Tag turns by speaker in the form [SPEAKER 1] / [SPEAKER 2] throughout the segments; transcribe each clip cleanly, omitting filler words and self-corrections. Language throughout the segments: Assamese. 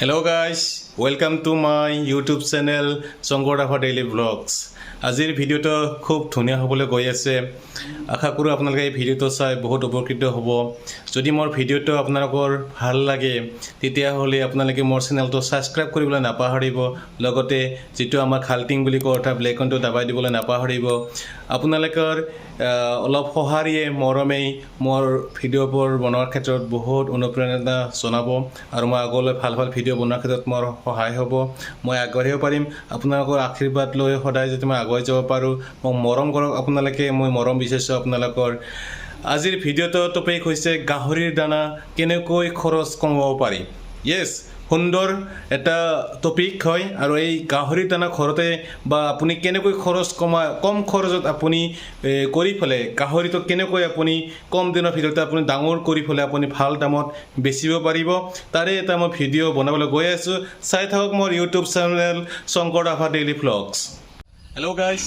[SPEAKER 1] Hello guys, welcome to my YouTube channel Sankar Rabha Daily Vlogs. আজিৰ ভিডিওটো খুব ধুনীয়া হ'বলৈ গৈ আছে। আশা কৰোঁ আপোনালোকে এই ভিডিওটো চাই বহুত উপকৃত হ'ব। যদি মোৰ ভিডিওটো আপোনালোকৰ ভাল লাগে তেতিয়াহ'লে আপোনালোকে মোৰ চেনেলটো সাবস্ক্ৰাইব কৰিবলৈ নাপাহৰিব। লগতে যেটো আমাৰ খালটিং বুলি কয় অৰ্থাৎ ব্লেক আইকনটো দাবাই দিবলৈ নাপাহৰিব। আপোনালোকৰ অলপ সহাৰিয়ে মৰমেই মোৰ ভিডিওবোৰ বনোৱাৰ ক্ষেত্ৰত বহুত অনুপ্ৰেৰণা জনাব আৰু মই আগলৈ ভাল ভিডিও বনোৱাৰ ক্ষেত্ৰত মোৰ সহায় হ'ব। মই আগবাঢ়িব পাৰিম। আপোনালোকৰ আশীৰ্বাদ লৈ সদায় যদি মই আগুৱাই যাব পাৰোঁ মোক মৰম কৰক আপোনালোকে। মই মৰম বিচাৰিছোঁ আপোনালোকৰ। আজিৰ ভিডিওটো টপিক হৈছে গাহৰিৰ দানা কেনেকৈ খৰচ কমাব পাৰি। ইয়েছ, সুন্দৰ এটা টপিক হয় আৰু এই গাহৰিৰ দানা ঘৰতে বা আপুনি কেনেকৈ খৰচ কম খৰচত আপুনি কৰি ফেলে গাহৰিটো কেনেকৈ আপুনি কম দিনৰ ভিতৰতে আপুনি ডাঙৰ কৰি ফেলে আপুনি ভাল দামত বেচিব পাৰিব তাৰে এটা মই ভিডিঅ' বনাবলৈ গৈ আছোঁ। চাই থাকক মোৰ YouTube channel Sankar Rabha Daily Vlogs. Hello guys,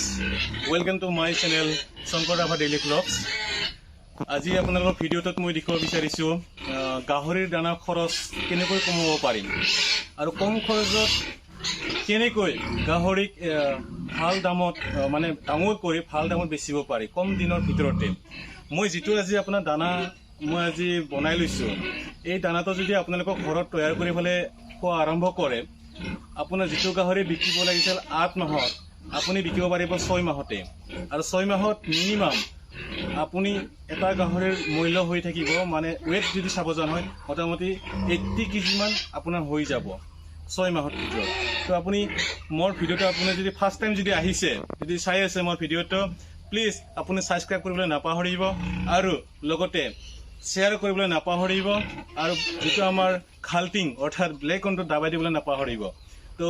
[SPEAKER 1] welcome to my channel Sankar Rabha Daily Vlogs. আজি আপোনালোকৰ ভিডিওটোত মই দেখুৱাব বিচাৰিছোঁ গাহৰিৰ দানা খৰচ কেনেকৈ কমাব পাৰিম আৰু কম খৰচত কেনেকৈ গাহৰিক ভাল দামত মানে ডাঙৰ কৰি ভাল দামত বেচিব পাৰি কম দিনৰ ভিতৰতে। মই যেটো আজি আপোনাৰ দানা মই আজি বনাই লৈছোঁ এই দানাটো যদি আপোনালোকৰ ঘৰত তৈয়াৰ কৰি ফেলে খোৱা আৰম্ভ কৰে আপোনাৰ যেটো গাহৰি বিকিব লাগিছিল 8 মাহত আপুনি বিকিব পাৰিব 6 মাহতে আৰু 6 মাহত মিনিমাম আপুনি এটা গাহৰিৰ মূল্য হৈ থাকিব মানে ওয়েট যদি চাব যান হয় মোটামুটি 80 কেজি মান আপোনাৰ হৈ যাব 6 মাহৰ ভিতৰত। তো আপুনি মোৰ ভিডিওটো আপুনি যদি ফাৰ্স্ট টাইম যদি আহিছে যদি চাই আছে মোৰ ভিডিওটো প্লিজ আপুনি সাবস্ক্ৰাইব কৰিবলৈ নাপাহৰিব আৰু লগতে শ্বেয়াৰ কৰিবলৈ নাপাহৰিব আৰু যেটো আমাৰ খালটিং অৰ্থাৎ ব্লেক আইকনটো দাবাই দিবলৈ নাপাহৰিব। তো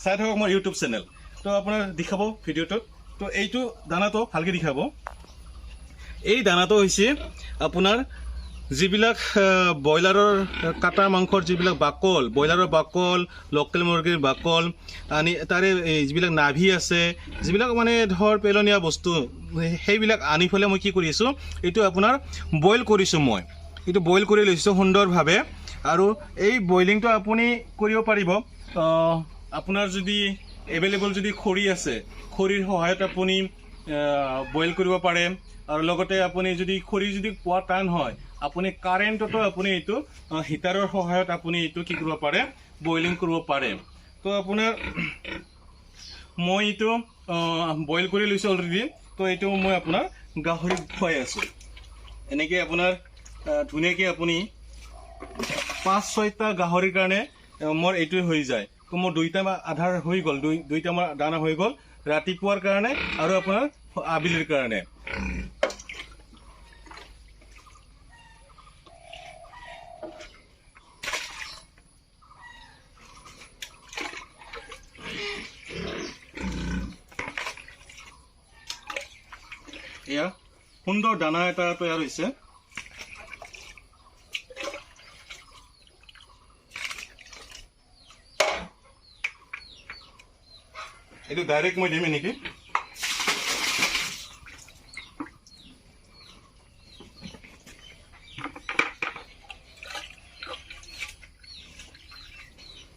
[SPEAKER 1] চাই থাকক মোৰ ইউটিউব চেনেল। তো আপোনাৰ দেখাব ভিডিওটো। তো এইটো দানাটো ভালকে দেখাব। এই দানাটো হৈছে আপোনাৰ যিবিলাক ব্ৰইলাৰৰ কাটা মাংসৰ যিবিলাক বাকল ব্ৰইলাৰৰ বাকল লোকেল মুৰ্গীৰ বাকল আনি তাৰে যিবিলাক নাভি আছে যিবিলাক মানে ধৰ পেলনীয়া বস্তু সেইবিলাক আনি ফেলে মই কি কৰি আছোঁ এইটো আপোনাৰ বইল কৰিছোঁ। মই এইটো বইল কৰি লৈছোঁ সুন্দৰভাৱে আৰু এই বইলিংটো আপুনি কৰিব পাৰিব আপোনাৰ যদি এভেইলেবল যদি খৰি আছে খৰিৰ সহায়ত আপুনি বইল কৰিব পাৰে আৰু লগতে আপুনি যদি খৰি যদি পোৱা টান হয় আপুনি কাৰেণ্টতো আপুনি এইটো হিটাৰৰ সহায়ত আপুনি এইটো কি কৰিব পাৰে বইলিং কৰিব পাৰে। তো আপোনাৰ মই এইটো বইল কৰি লৈছোঁ অলৰেডি। তো এইটো মই আপোনাৰ গাহৰিক খুৱাই আছোঁ এনেকৈ আপোনাৰ ধুনীয়াকৈ আপুনি 5-6টা গাহৰিৰ কাৰণে মোৰ এইটোৱে হৈ যায়। তো মোৰ 2টা আধাৰ হৈ গ'ল 2টা মোৰ দানা হৈ গ'ল ৰাতিপুৱাৰ কাৰণে আৰু আপোনাৰ আবেলিৰ কাৰণে। এয়া সুন্দৰ দানা এটা তৈয়াৰ হৈছে। এইটো ডাইৰেক্ট মই দিম নেকি।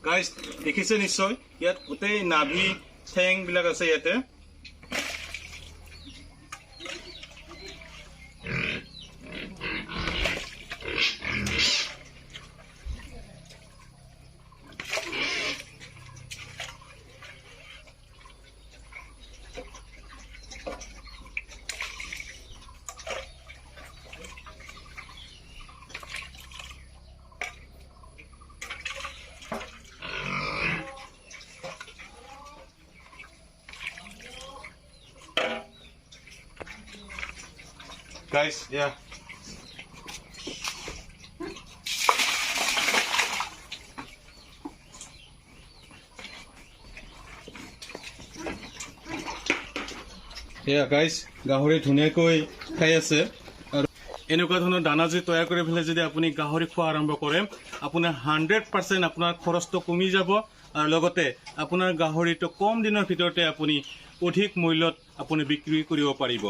[SPEAKER 1] গাইজ দেখিছে নিশ্চয় ইয়াত গোটেই নাভি ঠেং বিলাক আছে ইয়াতে। Guys, yeah. গাইজ গাহৰি ধুনীয়াকৈ খাই আছে আৰু এনেকুৱা ধৰণৰ দানা যদি তৈয়াৰ কৰি ফেলে যদি আপুনি গাহৰি খোৱা আৰম্ভ কৰে আপোনাৰ 100% আপোনাৰ খৰচটো কমি যাব আৰু লগতে আপোনাৰ গাহৰিটো কম দিনৰ ভিতৰতে আপুনি অধিক মূল্যত আপুনি বিক্ৰী কৰিব পাৰিব।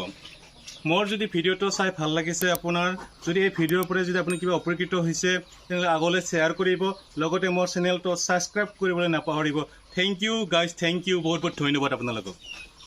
[SPEAKER 1] মোৰ যদি ভিডিঅ'টো চাই ভাল লাগিছে আপোনাৰ যদি এই ভিডিঅ'ৰ পৰা যদি আপুনি কিবা উপকৃত হৈছে তেনেহ'লে আগলৈ শ্বেয়াৰ কৰিব লগতে মোৰ চেনেলটো ছাবস্ক্ৰাইব কৰিবলৈ নাপাহৰিব thank you guys thank you বহুত বহুত ধন্যবাদ আপোনালোকক